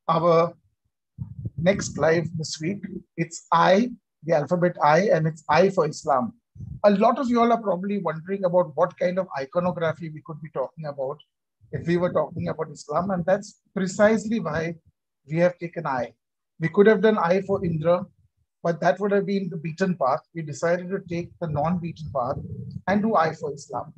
our next live this week. It's I, the alphabet I, and it's I for Islam. A lot of you all are probably wondering about what kind of iconography we could be talking about if we were talking about Islam, and that's precisely why we have taken I. We could have done I for Indra, but that would have been the beaten path. We decided to take the non-beaten path and do I for Islam.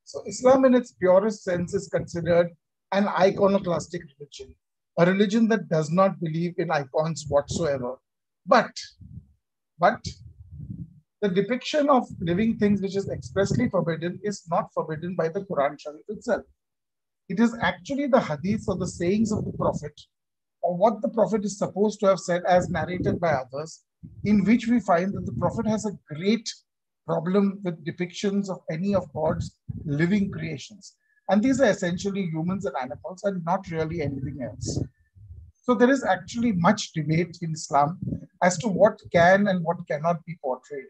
So Islam in its purest sense is considered an iconoclastic religion, a religion that does not believe in icons whatsoever. But, but the depiction of living things which is expressly forbidden is not forbidden by the Quran Sharif itself. It is actually the hadiths or the sayings of the Prophet, or what the Prophet is supposed to have said as narrated by others, in which we find that the Prophet has a great problem with depictions of any of God's living creations. And these are essentially humans and animals and not really anything else. So there is actually much debate in Islam as to what can and what cannot be portrayed.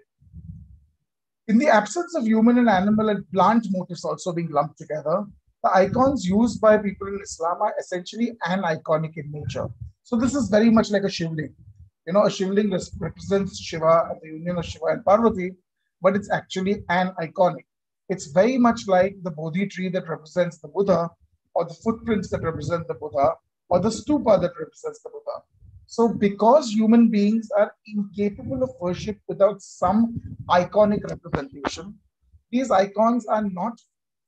In the absence of human and animal and plant motifs also being lumped together, the icons used by people in Islam are essentially aniconic in nature. So this is very much like a Shivling. You know, a Shivling represents Shiva and the union of Shiva and Parvati, but it's actually aniconic. It's very much like the Bodhi tree that represents the Buddha, or the footprints that represent the Buddha, or the stupa that represents the Buddha. So because human beings are incapable of worship without some iconic representation, these icons are not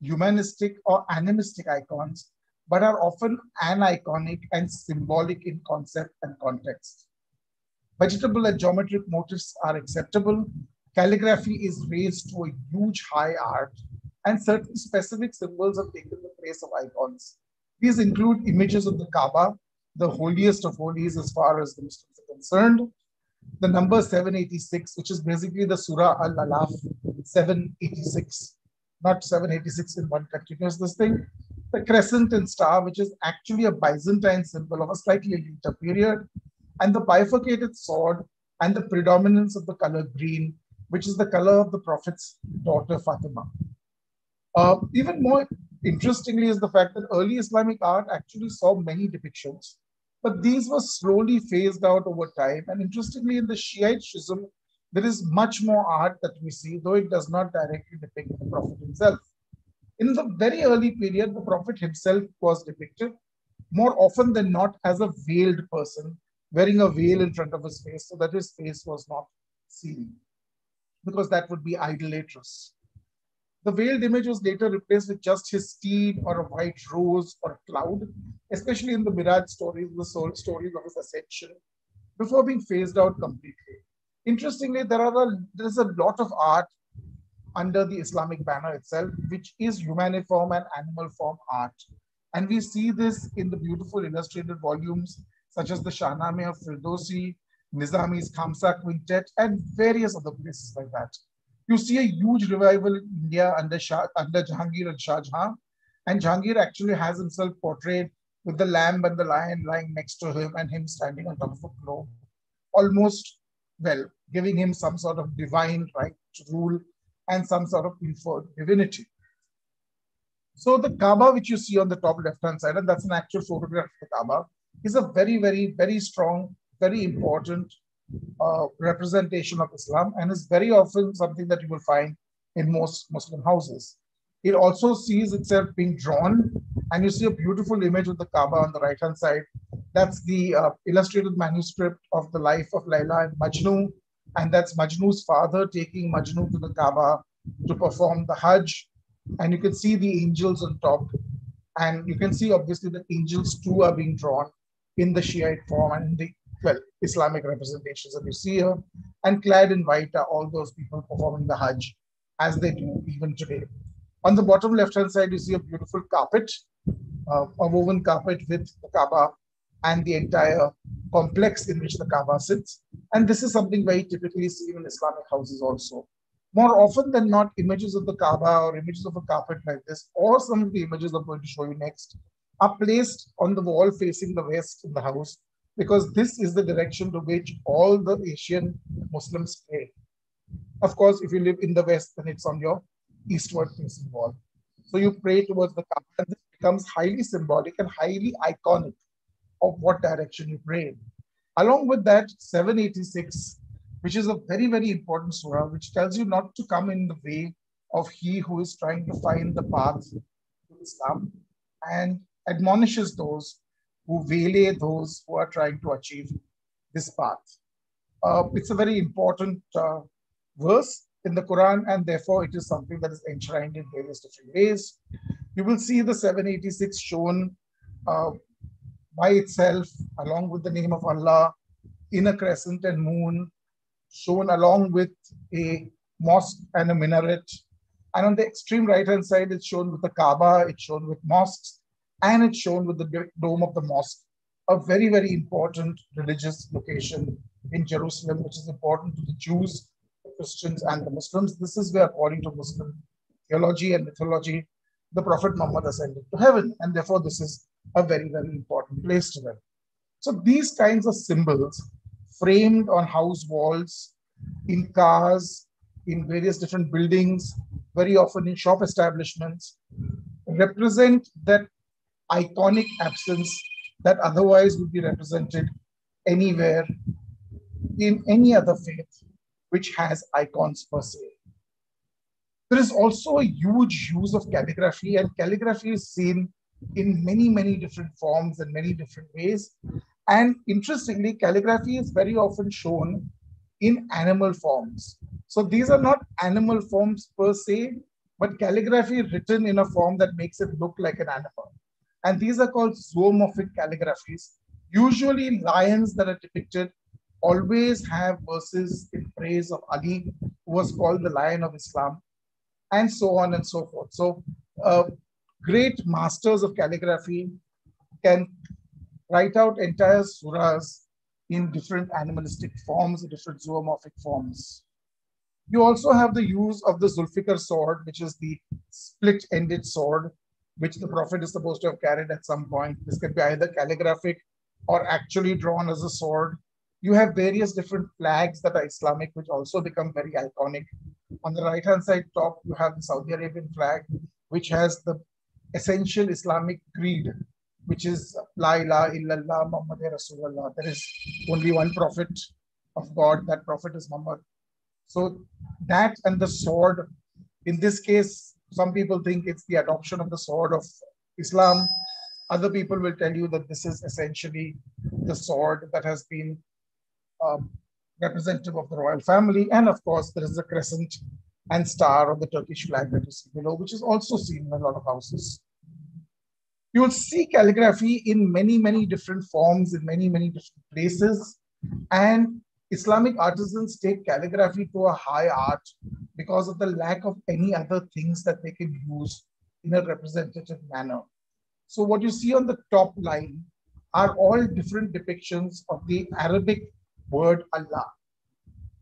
humanistic or animistic icons, but are often aniconic and symbolic in concept and context. Vegetable and geometric motifs are acceptable. Calligraphy is raised to a huge high art, and certain specific symbols have taken the place of icons. These include images of the Kaaba, the holiest of holies as far as the Muslims are concerned, the number 786, which is basically the Surah Al-Alaf 786, not 786 in one continuous this thing, the crescent and star, which is actually a Byzantine symbol of a slightly later period, and the bifurcated sword and the predominance of the color green, which is the color of the Prophet's daughter Fatima. Even more interestingly is the fact that early Islamic art actually saw many depictions, but these were slowly phased out over time. And interestingly, in the Shiite schism, there is much more art that we see, though it does not directly depict the Prophet himself. In the very early period, the Prophet himself was depicted more often than not as a veiled person, wearing a veil in front of his face so that his face was not seen, because that would be idolatrous. The veiled image was later replaced with just his steed or a white rose or a cloud, especially in the Miraj stories, the soul stories of his ascension, before being phased out completely. Interestingly, there is a lot of art under the Islamic banner itself, which is humaniform and animal form art. And we see this in the beautiful illustrated volumes, such as the Shahnameh of Firdausi, Nizami's Khamsa Quintet, and various other places like that. You see a huge revival in India under Jahangir and Shah Jahan, and Jahangir actually has himself portrayed with the lamb and the lion lying next to him and him standing on top of a globe, almost, well, giving him some sort of divine right to rule and some sort of inferred divinity. So the Kaaba, which you see on the top left-hand side, and that's an actual photograph of the Kaaba, is a very, very, very strong, very important representation of Islam, and is very often something that you will find in most Muslim houses. It also sees itself being drawn, and you see a beautiful image of the Kaaba on the right-hand side. That's the illustrated manuscript of the life of Layla and Majnu, and that's Majnu's father taking Majnu to the Kaaba to perform the Hajj. And you can see the angels on top, and you can see obviously the angels too are being drawn in the Shiite form and in the Islamic representations that you see here. And clad in white are all those people performing the Hajj, as they do even today. On the bottom left-hand side, you see a beautiful carpet, a woven carpet with the Kaaba and the entire complex in which the Kaaba sits. And this is something very typically seen in Islamic houses also. More often than not, images of the Kaaba or images of a carpet like this, or some of the images I'm going to show you next, are placed on the wall facing the west in the house, because this is the direction to which all the Asian Muslims pray. Of course, if you live in the west, then it's on your eastward facing wall. So you pray towards the Kaaba, and this becomes highly symbolic and highly iconic. of what direction you pray in. Along with that, 786, which is a very, very important surah, which tells you not to come in the way of he who is trying to find the path to Islam, and admonishes those who waylay those who are trying to achieve this path. It's a very important verse in the Quran, and therefore it is something that is enshrined in various different ways. You will see the 786 shown by itself, along with the name of Allah, in a crescent and moon, shown along with a mosque and a minaret. And on the extreme right-hand side, it's shown with the Kaaba, it's shown with mosques, and it's shown with the dome of the mosque, a very, very important religious location in Jerusalem, which is important to the Jews, the Christians, and the Muslims. This is where, according to Muslim theology and mythology, the Prophet Muhammad ascended to heaven, and therefore this is a very, very important place to them. So these kinds of symbols, framed on house walls, in cars, in various different buildings, very often in shop establishments, represent that iconic absence that otherwise would be represented anywhere in any other faith which has icons per se. There is also a huge use of calligraphy, and calligraphy is seen in many, many different forms and many different ways. And interestingly, calligraphy is very often shown in animal forms. So these are not animal forms per se, but calligraphy written in a form that makes it look like an animal. And these are called zoomorphic calligraphies. Usually lions that are depicted always have verses in praise of Ali, who was called the Lion of Islam, and so on and so forth. So great masters of calligraphy can write out entire surahs in different animalistic forms, different zoomorphic forms. You also have the use of the Zulfiqar sword, which is the split-ended sword, which the Prophet is supposed to have carried at some point. This can be either calligraphic or actually drawn as a sword. You have various different flags that are Islamic, which also become very iconic. On the right-hand side top, you have the Saudi Arabian flag, which has the essential Islamic creed, which is La ilaha illallah Muhammad Rasulullah. There is only one prophet of God, that prophet is Muhammad. So that and the sword, in this case, some people think it's the adoption of the sword of Islam. Other people will tell you that this is essentially the sword that has been representative of the royal family. And of course, there is a crescent and star of the Turkish flag that you see below, which is also seen in a lot of houses. You will see calligraphy in many, many different forms, in many, many different places. And Islamic artisans take calligraphy to a high art because of the lack of any other things that they can use in a representative manner. So what you see on the top line are all different depictions of the Arabic word Allah.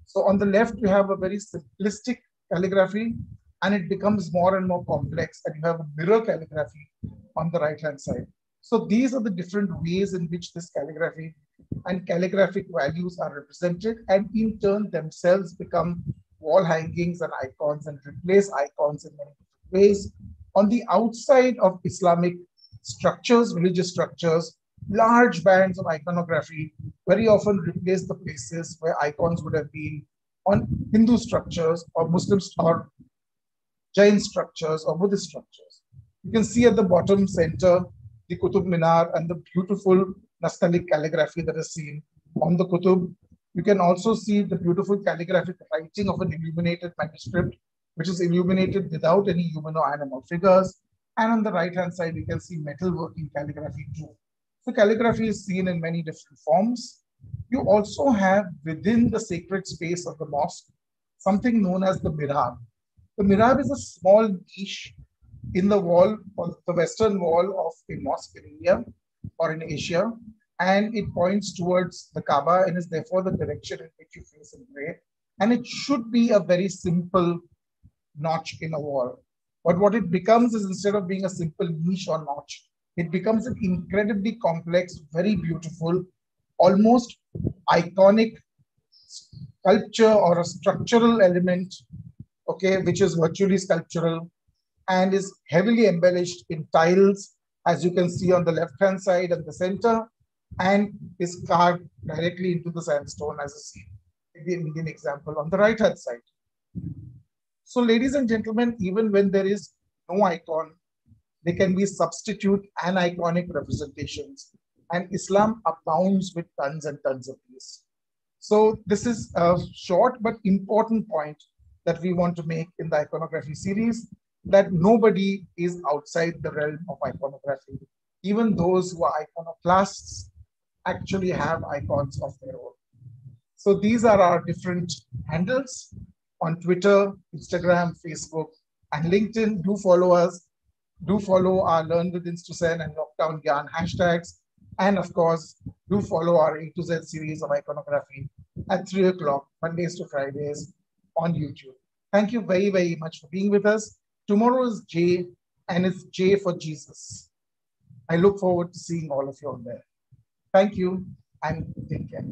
So on the left, you have a very simplistic calligraphy, and it becomes more and more complex, and you have a mirror calligraphy on the right-hand side. So these are the different ways in which this calligraphy and calligraphic values are represented, and in turn themselves become wall hangings and icons and replace icons in many different ways. On the outside of Islamic structures, religious structures, large bands of iconography very often replace the places where icons would have been on Hindu structures or Muslim or Jain structures or Buddhist structures. You can see at the bottom center the Qutub Minar and the beautiful Nastaliq calligraphy that is seen on the Qutub. You can also see the beautiful calligraphic writing of an illuminated manuscript, which is illuminated without any human or animal figures. And on the right-hand side, you can see metalworking calligraphy too. So calligraphy is seen in many different forms. You also have within the sacred space of the mosque something known as the mihrab. The mihrab is a small niche in the wall, or the western wall of a mosque in India or in Asia, and it points towards the Kaaba and is therefore the direction in which you face and pray. And it should be a very simple notch in a wall. But what it becomes is, instead of being a simple niche or notch, it becomes an incredibly complex, very beautiful, almost iconic sculpture or a structural element, okay, which is virtually sculptural and is heavily embellished in tiles, as you can see on the left-hand side and the center, and is carved directly into the sandstone as a scene in the Indian example on the right hand side. So ladies and gentlemen, even when there is no icon, they can be substitute and iconic representations, and Islam abounds with tons and tons of these. So this is a short but important point that we want to make in the iconography series, that nobody is outside the realm of iconography. Even those who are iconoclasts actually have icons of their own. So these are our different handles on Twitter, Instagram, Facebook, and LinkedIn. Do follow us. Do follow our Learn with INSTUCEN and Lockdown Gyan hashtags. And of course, do follow our A to Z series of iconography at 3 o'clock, Mondays to Fridays on YouTube. Thank you very, very much for being with us. Tomorrow is J, and it's J for Jesus. I look forward to seeing all of you on there. Thank you and take care.